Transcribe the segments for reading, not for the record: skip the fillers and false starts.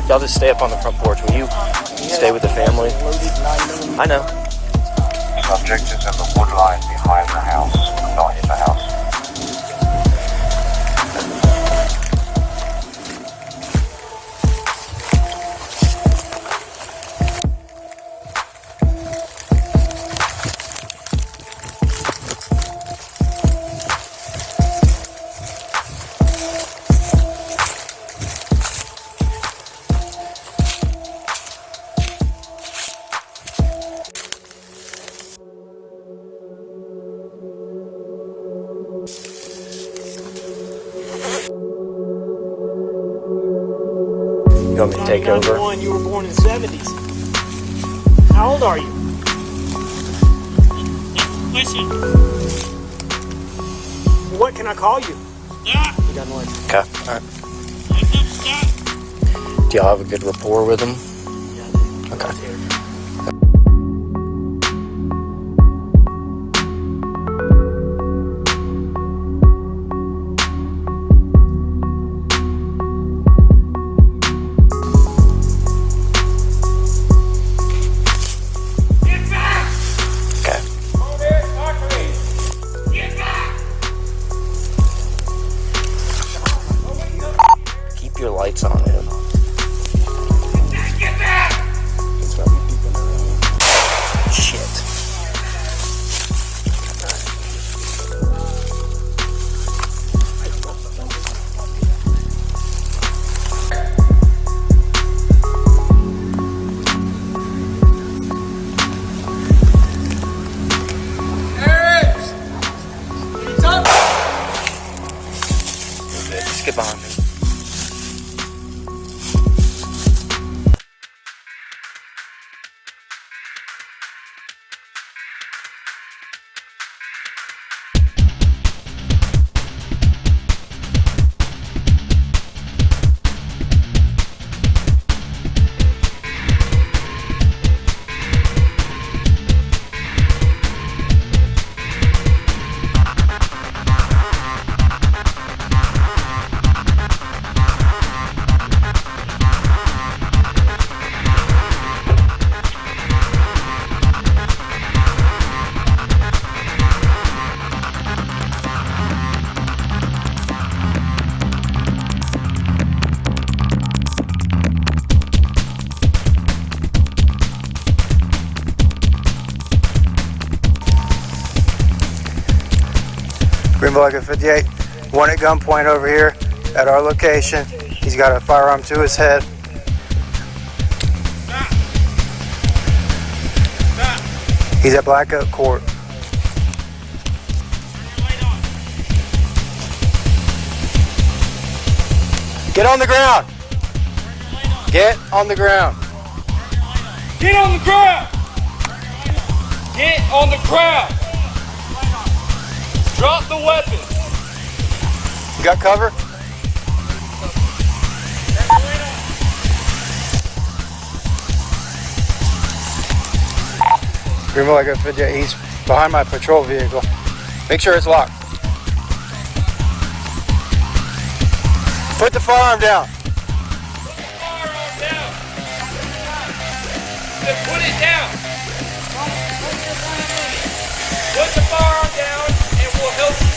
Y'all just stay up on the front porch. Will you stay with the family? I know. Subject is in the wood line behind the house, not in the house. You want me to take over? You were born in the 70s. How old are you? Listen. What can I call you? Stop. He doesn't like it. Okay. All right. Stop. Do y'all have a good rapport with him? Yeah. Okay. Your lights on, man. Get back! Shit. Just get behind me. Greenville like a 58, one at gunpoint over here at our location. He's got a firearm to his head. He's at Black Oak Court. Get on the ground. Get on the ground. Get on the ground! Get on the ground! Drop the weapon! You got cover? Greenville like a 58, he's behind my patrol vehicle. Make sure it's locked. Put the firearm down. Put it down. Put the firearm down and we'll help you.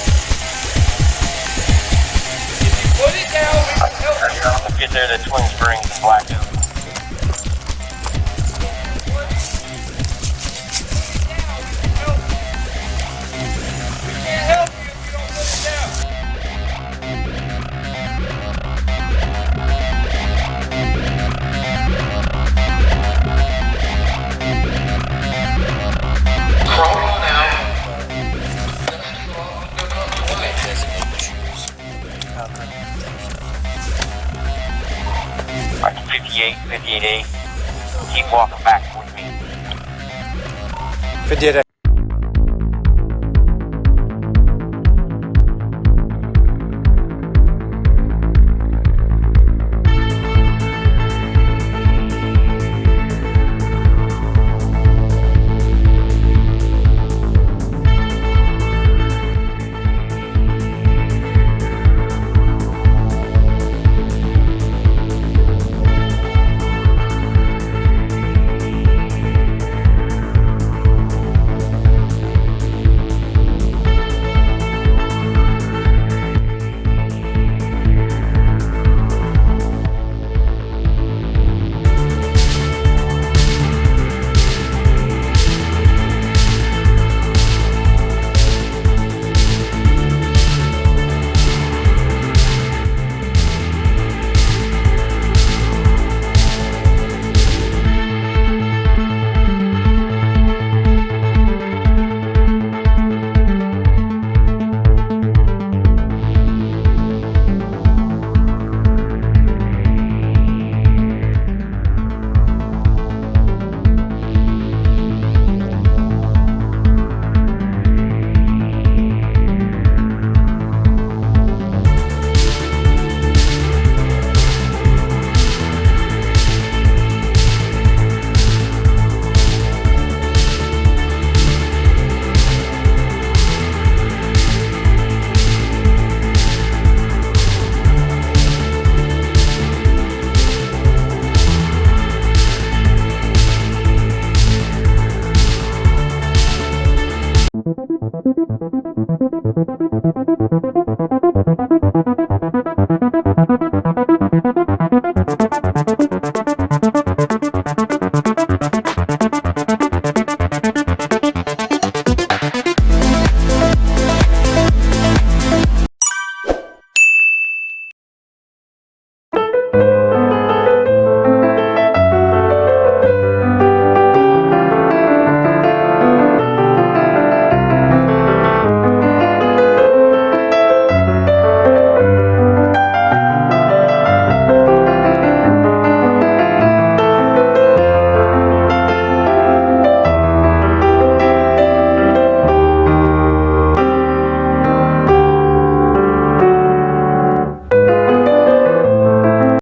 If you put it down, we can help you. Let's get there to Twin Springs and Black Oak. We can't help you if you don't put it down. Like 58, 58A. Keep walking back with me. 58.